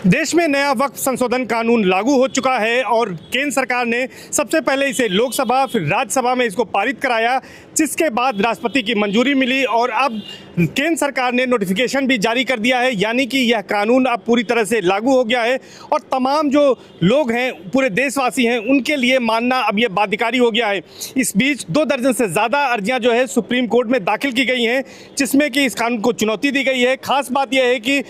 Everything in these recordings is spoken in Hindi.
देश में नया वक्फ संशोधन कानून लागू हो चुका है और केंद्र सरकार ने सबसे पहले इसे लोकसभा फिर राज्यसभा में इसको पारित कराया, जिसके बाद राष्ट्रपति की मंजूरी मिली और अब केंद्र सरकार ने नोटिफिकेशन भी जारी कर दिया है। यानी कि यह कानून अब पूरी तरह से लागू हो गया है और तमाम जो लोग हैं, पूरे देशवासी हैं, उनके लिए मानना अब यह बाध्यकारी हो गया है। इस बीच 2 दर्जन से ज़्यादा अर्जियां जो है सुप्रीम कोर्ट में दाखिल की गई हैं, जिसमें कि इस कानून को चुनौती दी गई है। खास बात यह है कि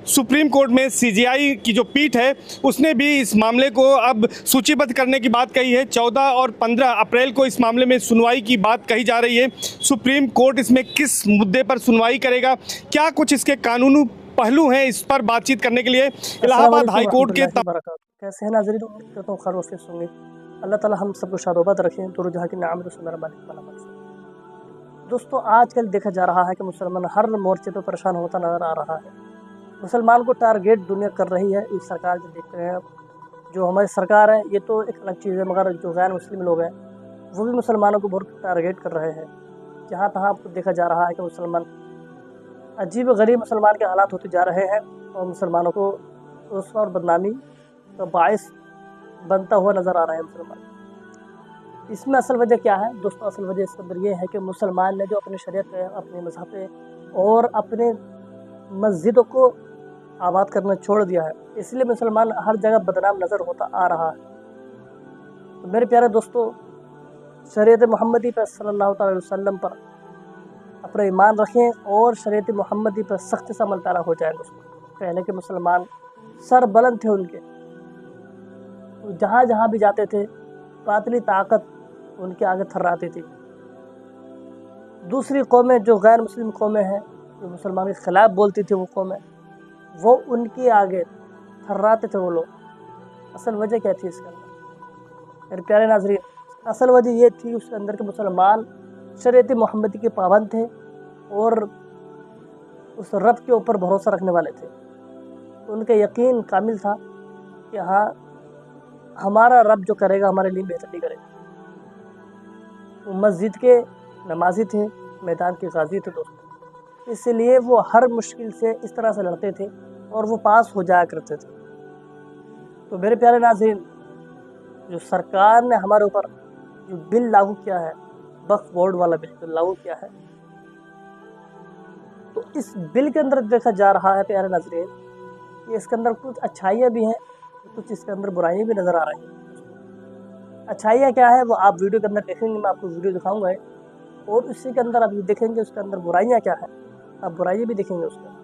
सुप्रीम कोर्ट में सीजेआई की जो पीठ है उसने भी इस मामले को अब सूचीबद्ध करने की बात कही है। 14 और 15 अप्रैल को इस मामले में सुनवाई की बात कही जा रही है। सुप्रीम कोर्ट इसमें किस मुद्दे पर सुनवाई करेगा, क्या कुछ इसके कानूनी पहलू हैं, इस पर बातचीत करने के लिए इलाहाबाद हाई कोर्ट के कैसे हैं नाज़रीन, कहता हूँ खैर सुनिए। अल्लाह ताला हम सबको शादोबाद रखें, तो जहाँ की नाम रसूल मेरा मालिक वाला। दोस्तों, आजकल देखा जा रहा है कि मुसलमान हर मोर्चे पर परेशान होता नजर आ रहा है। मुसलमान को टारगेट दुनिया कर रही है। इस सरकार जो देख रहे हैं, जो हमारी सरकार है, ये तो एक अलग चीज़ है, मगर जो गैर मुस्लिम लोग हैं वो भी मुसलमानों को बहुत टारगेट कर रहे हैं। जहाँ तहाँ आपको देखा जा रहा है कि मुसलमान अजीब गरीब मुसलमान के हालात होते जा रहे हैं और मुसलमानों को रुस्वा और बदनामी का बायस बनता हुआ नज़र आ रहा है मुसलमान। इसमें असल वजह क्या है दोस्तों? असल वजह इसके अंदर ये है कि मुसलमान ने जो अपनी शरीयत है, अपने मज़हब पे और अपने मस्जिदों को आबाद करना छोड़ दिया है, इसलिए मुसलमान हर जगह बदनाम नज़र होता आ रहा है। तो मेरे प्यारे दोस्तों, शरीयत मोहम्मदी पर सल्लल्लाहु अलैहि वसल्लम पर अपना ईमान रखें और शरीयत मोहम्मदी पर सख्त से अमल पैरा हो जाए। दोस्तों, पहले के मुसलमान सर बुलंद थे उनके, तो जहाँ जहाँ भी जाते थे पातली ताकत उनके आगे थर्राती थी। दूसरी कौमें जो गैर मुस्लिम कौमें हैं, जो मुसलमान के ख़िलाफ़ बोलती थी, वो कौमें वो उनके आगे थर्राते थे वो लोग। असल वजह क्या थी इसके अंदर मेरे प्यारे नाज़रीन? असल वजह ये थी उसके अंदर के मुसलमान शरीयत मोहम्मदी के पाबंद थे और उस रब के ऊपर भरोसा रखने वाले थे। उनका यकीन कामिल था कि हाँ, हमारा रब जो करेगा हमारे लिए बेहतरी करेगा। वो मस्जिद के नमाजी थे, मैदान के गाजी थे दोस्तों, इसलिए वो हर मुश्किल से इस तरह से लड़ते थे और वो पास हो जाया करते थे। तो मेरे प्यारे नाज़रीन, जो सरकार ने हमारे ऊपर जो बिल लागू किया है, वक्फ बोर्ड वाला बिल जो लागू किया है, तो इस बिल के अंदर देखा जा रहा है प्यारे नाज़रीन कि इसके अंदर कुछ अच्छाइयाँ भी हैं, कुछ इसके अंदर बुराइयाँ भी नज़र आ रही हैं। अच्छाइयाँ क्या है वो आप वीडियो के अंदर देखेंगे, मैं आपको वीडियो दिखाऊंगा, और उसी के अंदर आप देखेंगे उसके अंदर बुराइयाँ क्या है, आप बुराइयाँ भी देखेंगे उसमें।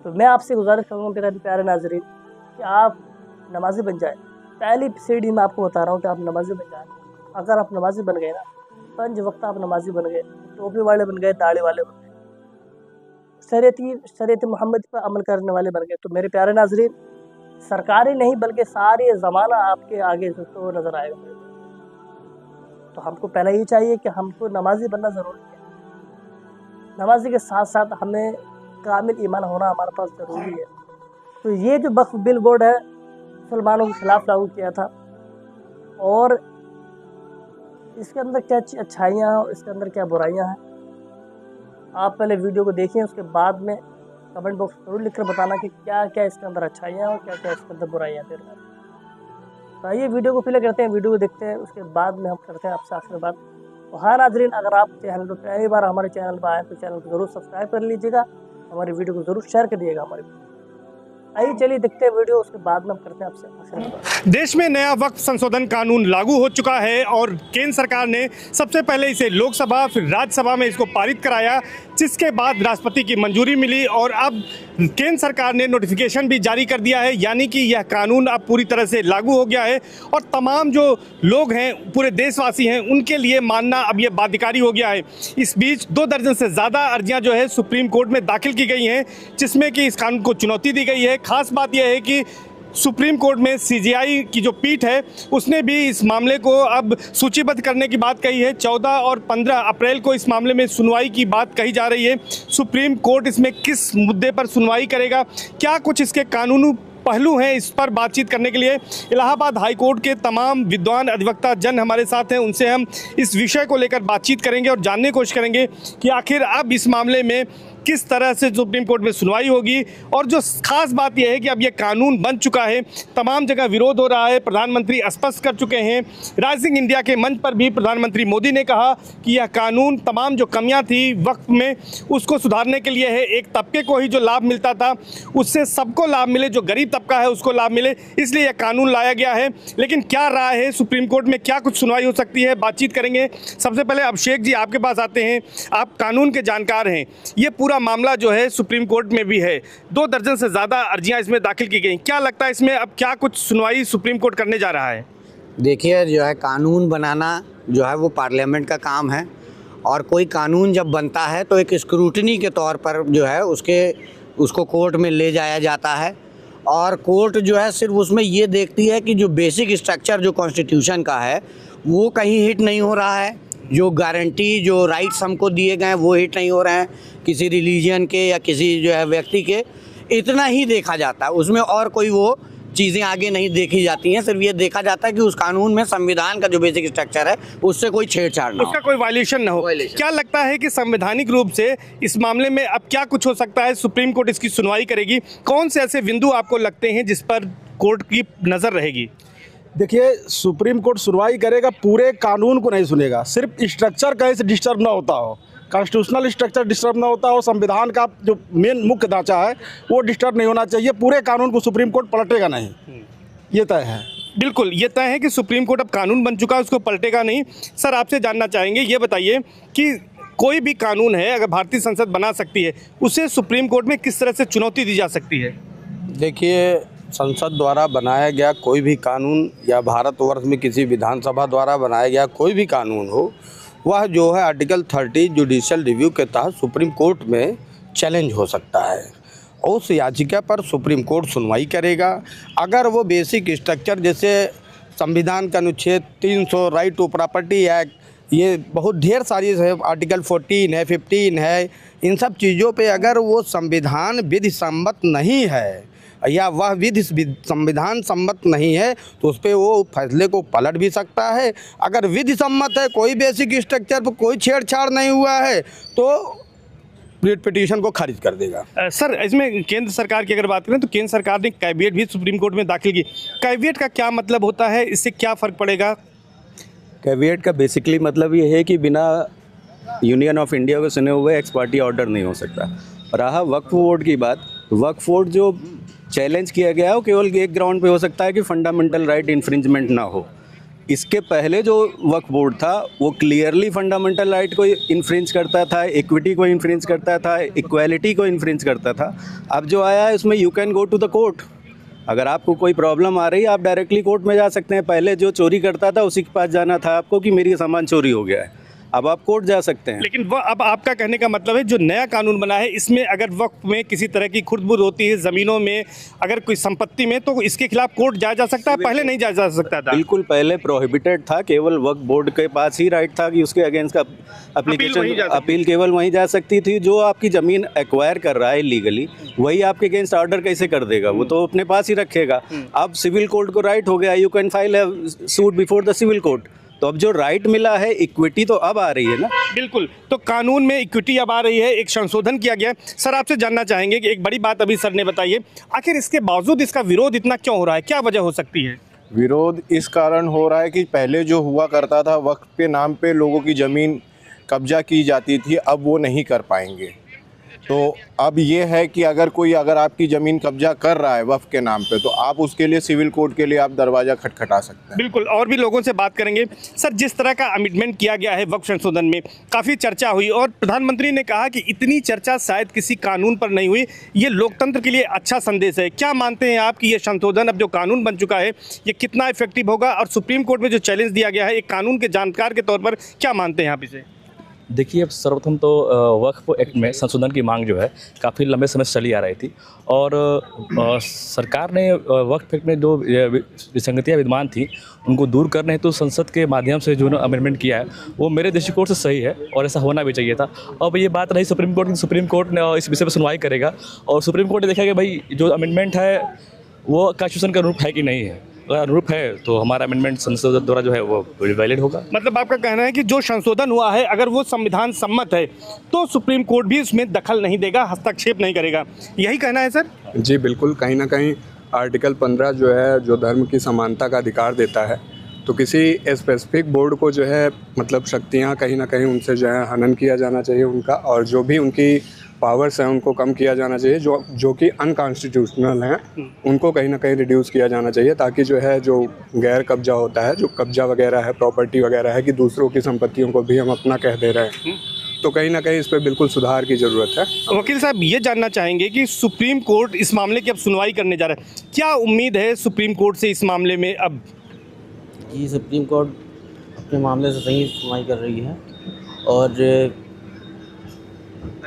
तो मैं आपसे गुजारिश करूँगा मेरे प्यारे नाज़रीन कि आप नमाज़ी बन जाए। पहली सीढ़ी मैं आपको बता रहा हूँ कि आप नमाज़ी बन जाए। अगर आप नमाज़ी बन गए ना, 5 वक्त आप नमाज़ी बन गए, टोपी वाले बन गए, दाढ़ी वाले बन गए, शरीयत मोहम्मद पर अमल करने वाले बन गए, तो मेरे प्यारे नाज़रीन, सरकारी नहीं बल्कि सारे ज़माना आपके आगे तो नज़र आएगा। तो हमको पहले ये चाहिए कि हमको नमाज़ी बनना ज़रूरी है। नमाज़ी के साथ साथ हमें कामिल ईमान होना हमारे पास ज़रूरी है। तो ये जो वक्फ बिल बोर्ड है मुसलमानों के ख़िलाफ़ लागू किया था, और इसके अंदर क्या अच्छाइयाँ हैं, इसके अंदर क्या बुराइयाँ हैं, आप पहले वीडियो को देखें, उसके बाद में कमेंट बॉक्स जरूर लिख कर बताना कि क्या क्या इसके अंदर अच्छाइयाँ हैं और क्या क्या इसके अंदर बुराइयाँ हैं। तो आइए वीडियो को प्ले करते हैं, वीडियो को देखते हैं, उसके बाद में हम करते हैं आपसे आखिर बात। तो हाँ नाज़रीन, अगर आप चैनल पर पहली बार हमारे चैनल पर आए तो चैनल को ज़रूर सब्सक्राइब कर लीजिएगा, हमारी वीडियो को ज़रूर शेयर कर दिएगा हमारे। आइए चलिए देखते हैं वीडियो, उसके बाद में हम करते हैं आपसे। देश में नया वक्फ संशोधन कानून लागू हो चुका है और केंद्र सरकार ने सबसे पहले इसे लोकसभा फिर राज्यसभा में इसको पारित कराया, जिसके बाद राष्ट्रपति की मंजूरी मिली और अब केंद्र सरकार ने नोटिफिकेशन भी जारी कर दिया है। यानी कि यह कानून अब पूरी तरह से लागू हो गया है और तमाम जो लोग हैं, पूरे देशवासी हैं, उनके लिए मानना अब यह बाध्यकारी हो गया है। इस बीच 2 दर्जन से ज़्यादा अर्जियां जो है सुप्रीम कोर्ट में दाखिल की गई हैं, जिसमें कि इस कानून को चुनौती दी गई है। खास बात यह है कि सुप्रीम कोर्ट में सीजेआई की जो पीठ है उसने भी इस मामले को अब सूचीबद्ध करने की बात कही है। 14 और 15 अप्रैल को इस मामले में सुनवाई की बात कही जा रही है। सुप्रीम कोर्ट इसमें किस मुद्दे पर सुनवाई करेगा, क्या कुछ इसके कानूनी पहलू हैं, इस पर बातचीत करने के लिए इलाहाबाद हाई कोर्ट के तमाम विद्वान अधिवक्ता जन हमारे साथ हैं। उनसे हम इस विषय को लेकर बातचीत करेंगे और जानने की कोशिश करेंगे कि आखिर अब इस मामले में किस तरह से सुप्रीम कोर्ट में सुनवाई होगी। और जो खास बात यह है कि अब यह कानून बन चुका है, तमाम जगह विरोध हो रहा है, प्रधानमंत्री स्पष्ट कर चुके हैं। राइजिंग इंडिया के मंच पर भी प्रधानमंत्री मोदी ने कहा कि यह कानून तमाम जो कमियां थी वक्त में उसको सुधारने के लिए है। एक तबके को ही जो लाभ मिलता था उससे सबको लाभ मिले, जो गरीब तबका है उसको लाभ मिले, इसलिए यह कानून लाया गया है। लेकिन क्या राय है सुप्रीम कोर्ट में, क्या कुछ सुनवाई हो सकती है, बातचीत करेंगे। सबसे पहले अभिषेक जी आपके पास आते हैं, आप कानून के जानकार हैं। ये पूरा मामला जो है सुप्रीम कोर्ट में भी है, 2 दर्जन से ज़्यादा अर्जियां इसमें दाखिल की गई। क्या लगता है इसमें अब क्या कुछ सुनवाई सुप्रीम कोर्ट करने जा रहा है? देखिए, जो है कानून बनाना जो है वो पार्लियामेंट का काम है, और कोई कानून जब बनता है तो एक स्क्रूटनी के तौर पर जो है उसको कोर्ट में ले जाया जाता है, और कोर्ट जो है सिर्फ उसमें ये देखती है कि जो बेसिक स्ट्रक्चर जो कॉन्स्टिट्यूशन का है वो कहीं हिट नहीं हो रहा है, जो गारंटी जो राइट्स हमको दिए गए हैं वो हिट नहीं हो रहे हैं किसी रिलीजन के या किसी जो है व्यक्ति के, इतना ही देखा जाता है। उसमें और कोई वो चीज़ें आगे नहीं देखी जाती हैं, सिर्फ ये देखा जाता है कि उस कानून में संविधान का जो बेसिक स्ट्रक्चर है उससे कोई छेड़छाड़ ना हो, उसका कोई वायलेशन ना हो। क्या लगता है कि संवैधानिक रूप से इस मामले में अब क्या कुछ हो सकता है? सुप्रीम कोर्ट इसकी सुनवाई करेगी, कौन से ऐसे बिंदु आपको लगते हैं जिस पर कोर्ट की नज़र रहेगी? देखिए, सुप्रीम कोर्ट सुनवाई करेगा, पूरे कानून को नहीं सुनेगा, सिर्फ स्ट्रक्चर कहीं से डिस्टर्ब ना होता हो, कॉन्स्टिट्यूशनल स्ट्रक्चर डिस्टर्ब ना होता हो, संविधान का जो मेन मुख्य ढांचा है वो डिस्टर्ब नहीं होना चाहिए। पूरे कानून को सुप्रीम कोर्ट पलटेगा नहीं, ये तय है। बिल्कुल, ये तय है कि सुप्रीम कोर्ट अब कानून बन चुका है, उसको पलटेगा नहीं। सर आपसे जानना चाहेंगे, ये बताइए कि कोई भी कानून है अगर भारतीय संसद बना सकती है, उसे सुप्रीम कोर्ट में किस तरह से चुनौती दी जा सकती है? देखिए, संसद द्वारा बनाया गया कोई भी कानून या भारतवर्ष में किसी विधानसभा द्वारा बनाया गया कोई भी कानून हो, वह जो है आर्टिकल 30 जुडिशियल रिव्यू के तहत सुप्रीम कोर्ट में चैलेंज हो सकता है। उस याचिका पर सुप्रीम कोर्ट सुनवाई करेगा। अगर वो बेसिक स्ट्रक्चर जैसे संविधान का अनुच्छेद 300, राइट टू प्रॉपर्टी एक्ट, ये बहुत ढेर सारी है, आर्टिकल 14 है, 15 है, इन सब चीज़ों पे अगर वो संविधान विधि सम्मत नहीं है या वह विधि संविधान सम्मत नहीं है तो उस पर वो फैसले को पलट भी सकता है। अगर विधि सम्मत है, कोई बेसिक स्ट्रक्चर पर कोई छेड़छाड़ नहीं हुआ है, तो रिट पिटीशन को खारिज कर देगा। सर इसमें केंद्र सरकार की अगर बात करें तो केंद्र सरकार ने कैविएट भी सुप्रीम कोर्ट में दाखिल की। कैविएट का क्या मतलब होता है, इससे क्या फ़र्क पड़ेगा? कैविएट का बेसिकली मतलब ये है कि बिना यूनियन ऑफ इंडिया को सुने हुए एक्स पार्टी ऑर्डर नहीं हो सकता। रहा वक्फ बोर्ड की बात, वक्फ बोर्ड जो चैलेंज किया गया है वो केवल एक ग्राउंड पे हो सकता है कि फंडामेंटल राइट इन्फ्रिंजमेंट ना हो। इसके पहले जो वक्फ बोर्ड था वो क्लियरली फंडामेंटल राइट को इन्फ्रिंज करता था, इक्विटी को इन्फ्रिंज करता था, इक्वालिटी को इन्फ्रिंज करता था। अब जो आया है उसमें you can go to the court. अगर आपको कोई प्रॉब्लम आ रही है आप डायरेक्टली कोर्ट में जा सकते हैं। पहले जो चोरी करता था उसी के पास जाना था आपको कि मेरी सामान चोरी हो गया है, अब आप कोर्ट जा सकते हैं। लेकिन वह अब आपका कहने का मतलब है जो नया कानून बना है इसमें अगर वक्फ में किसी तरह की खुर्द-बुर्द होती है, ज़मीनों में अगर कोई संपत्ति में, तो इसके खिलाफ कोर्ट जाया जा सकता है, पहले नहीं जाया जा सकता था। बिल्कुल, पहले प्रोहिबिटेड था, केवल वक्फ बोर्ड के पास ही राइट था कि उसके अगेंस्ट का एप्लीकेशन अपील केवल वहीं जा सकती थी। जो आपकी ज़मीन एक्वायर कर रहा है लीगली वही आपके अगेंस्ट ऑर्डर कैसे कर देगा, वो तो अपने पास ही रखेगा। अब सिविल कोर्ट को राइट हो गया, you can file a suit before the civil court. तो अब जो राइट मिला है, इक्विटी तो अब आ रही है ना। बिल्कुल, तो कानून में इक्विटी अब आ रही है, एक संशोधन किया गया। सर आपसे जानना चाहेंगे कि एक बड़ी बात अभी सर ने बताई है, आखिर इसके बावजूद इसका विरोध इतना क्यों हो रहा है, क्या वजह हो सकती है? विरोध इस कारण हो रहा है कि पहले जो हुआ करता था वक्फ के नाम पे लोगों की ज़मीन कब्जा की जाती थी, अब वो नहीं कर पाएंगे। तो अब ये है कि अगर आपकी ज़मीन कब्जा कर रहा है वक्फ के नाम पे, तो आप उसके लिए सिविल कोर्ट के लिए आप दरवाज़ा खटखटा सकते हैं। बिल्कुल, और भी लोगों से बात करेंगे। सर जिस तरह का अमेंडमेंट किया गया है वक्फ संशोधन में, काफ़ी चर्चा हुई और प्रधानमंत्री ने कहा कि इतनी चर्चा शायद किसी कानून पर नहीं हुई, ये लोकतंत्र के लिए अच्छा संदेश है। क्या मानते हैं आप कि ये संशोधन अब जो कानून बन चुका है ये कितना इफेक्टिव होगा, और सुप्रीम कोर्ट में जो चैलेंज दिया गया है एक कानून के जानकार के तौर पर क्या मानते हैं आप इसे? देखिए, सर्वप्रथम तो वक्फ एक्ट में संशोधन की मांग जो है काफ़ी लंबे समय से चली आ रही थी, और सरकार ने वक्फ एक्ट में जो विसंगतियाँ विद्यमान थी उनको दूर करने हेतु संसद के माध्यम से जो अमेंडमेंट किया है वो मेरे दृष्टिकोण से सही है और ऐसा होना भी चाहिए था। अब ये बात रही सुप्रीम कोर्ट की, सुप्रीम कोर्ट ने इस विषय पर सुनवाई करेगा और सुप्रीम कोर्ट ने देखा कि भाई जो अमेंडमेंट है वो कॉन्स्टिट्यूशन का रूप है कि नहीं है। अनुरूप है तो हमारा अमेंडमेंट संसद द्वारा जो है वो वैलिड होगा। मतलब आपका कहना है कि जो संशोधन हुआ है अगर वो संविधान सम्मत है तो सुप्रीम कोर्ट भी उसमें दखल नहीं देगा, हस्तक्षेप नहीं करेगा, यही कहना है सर? जी बिल्कुल, कहीं ना कहीं आर्टिकल 15 जो है जो धर्म की समानता का अधिकार देता है, तो किसी स्पेसिफिक बोर्ड को जो है मतलब शक्तियाँ कहीं ना कहीं उनसे जो है हनन किया जाना चाहिए उनका, और जो भी उनकी पावर्स हैं उनको कम किया जाना चाहिए, जो कि अनकॉन्स्टिट्यूशनल हैं उनको कहीं ना कहीं रिड्यूस किया जाना चाहिए, ताकि जो है जो गैर कब्जा होता है, जो कब्जा वगैरह है, प्रॉपर्टी वगैरह है कि दूसरों की संपत्तियों को भी हम अपना कह दे रहे हैं, तो कहीं ना कहीं इस पर बिल्कुल सुधार की ज़रूरत है। वकील साहब ये जानना चाहेंगे कि सुप्रीम कोर्ट इस मामले की अब सुनवाई करने जा रहा है, क्या उम्मीद है सुप्रीम कोर्ट से इस मामले में? अब जी सुप्रीम कोर्ट अपने मामले से सही सुनवाई कर रही है और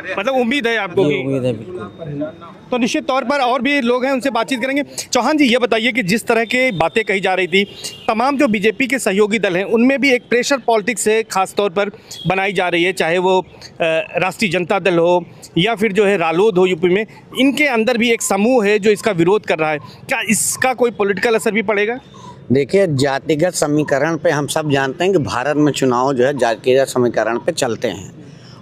मतलब उम्मीद है आपको? उम्मीद है बिल्कुल। तो निश्चित तौर पर और भी लोग हैं उनसे बातचीत करेंगे। चौहान जी ये बताइए कि जिस तरह की बातें कही जा रही थी, तमाम जो बीजेपी के सहयोगी दल हैं उनमें भी एक प्रेशर पॉलिटिक्स से खास तौर पर बनाई जा रही है, चाहे वो राष्ट्रीय जनता दल हो या फिर जो है रालोद हो यूपी में, इनके अंदर भी एक समूह है जो इसका विरोध कर रहा है। क्या इसका कोई पॉलिटिकल असर भी पड़ेगा? देखिए, जातिगत समीकरण पे हम सब जानते हैं कि भारत में चुनाव जो है जातिगत समीकरण पे चलते हैं,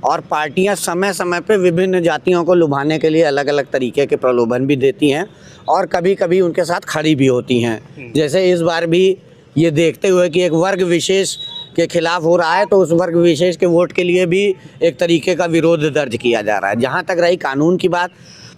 और पार्टियां समय समय पे विभिन्न जातियों को लुभाने के लिए अलग अलग तरीके के प्रलोभन भी देती हैं और कभी कभी उनके साथ खड़ी भी होती हैं। जैसे इस बार भी ये देखते हुए कि एक वर्ग विशेष के खिलाफ हो रहा है, तो उस वर्ग विशेष के वोट के लिए भी एक तरीके का विरोध दर्ज किया जा रहा है। जहाँ तक रही कानून की बात,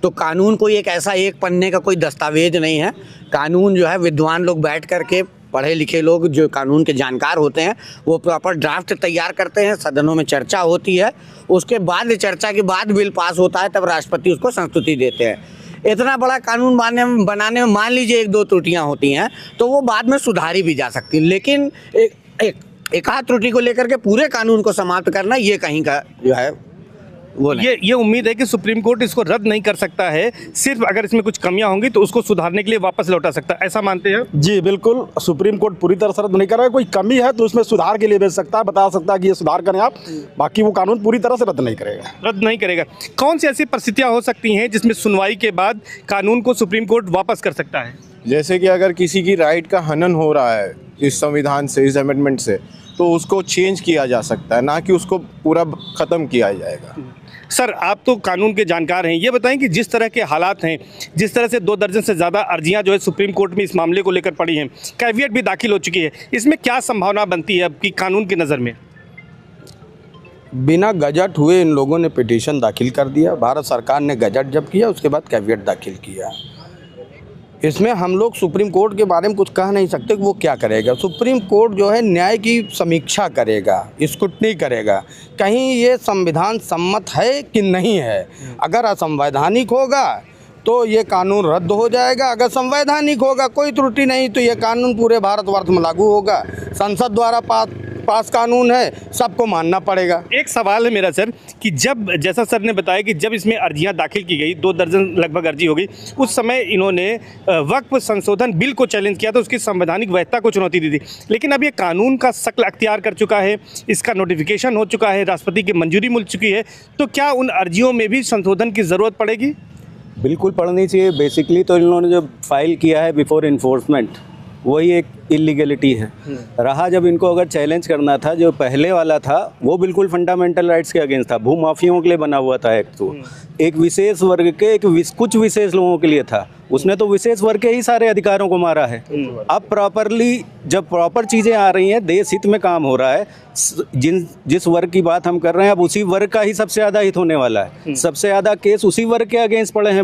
तो कानून कोई एक ऐसा एक पन्ने का कोई दस्तावेज नहीं है। कानून जो है विद्वान लोग बैठ करके, पढ़े लिखे लोग जो कानून के जानकार होते हैं, वो प्रॉपर ड्राफ्ट तैयार करते हैं, सदनों में चर्चा होती है, उसके बाद चर्चा के बाद बिल पास होता है, तब राष्ट्रपति उसको संस्तुति देते हैं। इतना बड़ा कानून बनाने में मान लीजिए एक दो त्रुटियां होती हैं तो वो बाद में सुधारी भी जा सकती है, लेकिन एक आध त्रुटि को लेकर के पूरे कानून को समाप्त करना ये कहीं का जो है वो नहीं। ये उम्मीद है कि सुप्रीम कोर्ट इसको रद्द नहीं कर सकता है, सिर्फ अगर इसमें कुछ कमियां होंगी तो उसको सुधारने के लिए वापस लौटा सकता है, ऐसा मानते हैं? जी बिल्कुल, सुप्रीम कोर्ट पूरी तरह से रद्द नहीं कर रहा है। कोई कमी है तो उसमें सुधार के लिए भेज सकता है, बता सकता है कि ये सुधार करें आप, बाकी वो कानून पूरी तरह से रद्द नहीं करेगा। कौन सी ऐसी परिस्थितियाँ हो सकती हैं जिसमें सुनवाई के बाद कानून को सुप्रीम कोर्ट वापस कर सकता है? जैसे कि अगर किसी की राइट का हनन हो रहा है इस संविधान से, इस अमेंडमेंट से, तो उसको चेंज किया जा सकता है, ना कि उसको पूरा ख़त्म किया जाएगा। सर, आप तो कानून के जानकार हैं, ये बताएं कि जिस तरह के हालात हैं, जिस तरह से 2 दर्जन से ज़्यादा अर्जियां जो है सुप्रीम कोर्ट में इस मामले को लेकर पड़ी हैं, कैविएट भी दाखिल हो चुकी है, इसमें क्या संभावना बनती है अब की कानून की नज़र में? बिना गजट हुए इन लोगों ने पिटीशन दाखिल कर दिया, भारत सरकार ने गजट जब किया उसके बाद कैविएट दाखिल किया। इसमें हम लोग सुप्रीम कोर्ट के बारे में कुछ कह नहीं सकते कि वो क्या करेगा। सुप्रीम कोर्ट जो है न्याय की समीक्षा करेगा, स्क्रूटनी करेगा, कहीं ये संविधान सम्मत है कि नहीं है। अगर असंवैधानिक होगा तो ये कानून रद्द हो जाएगा, अगर संवैधानिक होगा, कोई त्रुटि नहीं, तो ये कानून पूरे भारतवर्ष में लागू होगा। संसद द्वारा पास कानून है, सबको मानना पड़ेगा। एक सवाल है मेरा सर कि जब, जैसा सर ने बताया कि जब इसमें अर्जियां दाखिल की गई, 2 दर्जन लगभग अर्जी हो गई, उस समय इन्होंने वक्फ संशोधन बिल को चैलेंज किया था, उसकी संवैधानिक वैधता को चुनौती दी थी। लेकिन अब ये कानून का शक्ल अख्तियार कर चुका है, इसका नोटिफिकेशन हो चुका है, राष्ट्रपति की मंजूरी मिल चुकी है, तो क्या उन अर्जियों में भी संशोधन की ज़रूरत पड़ेगी? बिल्कुल पढ़नी चाहिए। बेसिकली तो इन्होंने जो फाइल किया है बिफोर इन्फोर्समेंट, वही एक इलीगलिटी है। रहा जब इनको अगर चैलेंज करना था, जो पहले वाला था वो बिल्कुल फंडामेंटल राइट्स के अगेंस्ट था, भूमाफियों के लिए बना हुआ था एक्ट, तो एक विशेष वर्ग के कुछ विशेष लोगों के लिए था, उसने तो विशेष वर्ग के ही सारे अधिकारों को मारा है। अब प्रॉपरली जब प्रॉपर चीज़ें आ रही हैं, देश हित में काम हो रहा है, जिस वर्ग की बात हम कर रहे हैं अब उसी वर्ग का ही सबसे ज़्यादा हित होने वाला है। सबसे ज़्यादा केस उसी वर्ग के अगेंस्ट पड़े हैं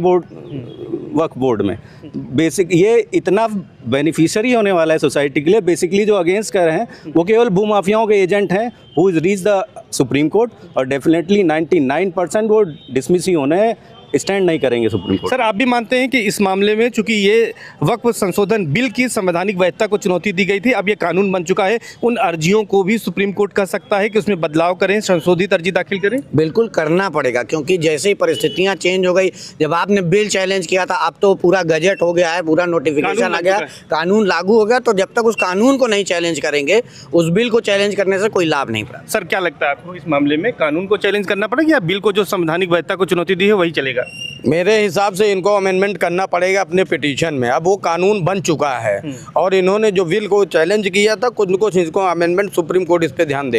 वक्फ बोर्ड में। बेसिक ये इतना बेनिफिशियरी होने वाला है सोसाइटी के लिए। बेसिकली जो अगेंस्ट कर रहे हैं वो केवल भूमाफियाओं के एजेंट हैं who is reach the supreme court, और डेफिनेटली 99% वो डिसमिस ही होने स्टैंड नहीं करेंगे सुप्रीम कोर्ट। सर, आप भी मानते हैं कि इस मामले में चूंकि ये वक्फ संशोधन बिल की संवैधानिक वैधता को चुनौती दी गई थी, अब ये कानून बन चुका है, उन अर्जियों को भी सुप्रीम कोर्ट कह सकता है कि उसमें बदलाव करें, संशोधित अर्जी दाखिल करें? बिल्कुल करना पड़ेगा, क्योंकि जैसे ही परिस्थितियां चेंज हो गई, जब आपने बिल चैलेंज किया था, अब तो पूरा गजट हो गया है, पूरा नोटिफिकेशन आ गया, कानून लागू हो गया, तो जब तक उस कानून को नहीं चैलेंज करेंगे, उस बिल को चैलेंज करने से कोई लाभ नहीं पड़ा। सर, क्या लगता है आपको इस मामले में कानून को चैलेंज करना पड़ेगा या बिल को जो संवैधानिक वैधता को चुनौती दी है वही चलेगा? जाएगा? मेरे हिसाब से इनको अमेंडमेंट करना पड़ेगा अपने पिटीशन में। अब वो कानून बन चुका है और इन्होंने जो बिल को चैलेंज किया था, कुछ न कुछ इसको अमेंडमेंट सुप्रीम कोर्ट इस पे ध्यान देगा।